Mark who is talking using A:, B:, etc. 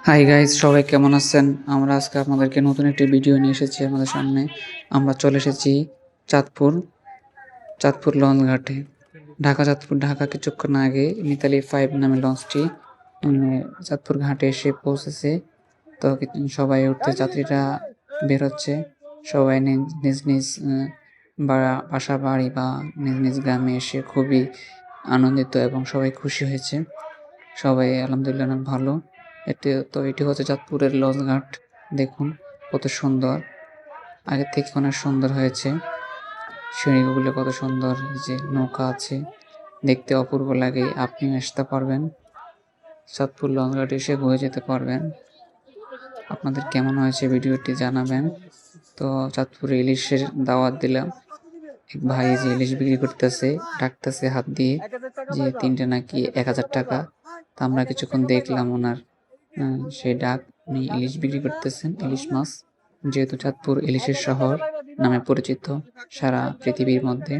A: Hi guys, সবাই কেমন আছেন? আমরা আজকে আপনাদেরকে নতুন একটি ভিডিও নিয়ে এসেছি আমাদের সামনে। আমরা চলে এসেছি চাঁদপুর চাঁদপুর লঞ্চ ঘাটে। ঢাকা কিছুক্ষণ আগে মিতালি 5 নামে লঞ্চটি চাঁদপুর ঘাটে এসে পৌঁছেছে। তো সবাই উঠতে যাত্রীরা বের হচ্ছে। সবাই নিজ নিজ বাসা বাড়ি বা নিজ নিজ গ্রামে এসে খুবই আনন্দিত এবং সবাই খুশি হয়েছে। সবাই আলহামদুলিল্লাহ অনেক ভালো। এটি হচ্ছে চাঁদপুরের লঞ্চ ঘাট। দেখুন কত সুন্দর, আগের থেকে অনেক সুন্দর হয়েছে। সিঁড়িগুলো কত সুন্দর, এই যে নৌকা আছে, দেখতে অপূর্ব লাগে। আপনিও আসতে পারবেন, চাঁদপুর লঞ্চ ঘাটে এসে ঘুরে যেতে পারবেন। আপনাদের কেমন হয়েছে ভিডিওটি জানাবেন। তো চাঁদপুরে ইলিশের দাওয়াত দিলাম। এক ভাই যে ইলিশ বিক্রি করতেছে, ডাকতেছে হাত দিয়ে যে 3টে নাকি 1000 টাকা। তা আমরা কিছুক্ষণ দেখলাম ওনার সেই ডাক। উনি ইলিশ বিক্রি করতেছেন, ইলিশ মাছ। যেহেতু চাঁদপুর ইলিশের শহর নামে পরিচিত সারা পৃথিবীর মধ্যে।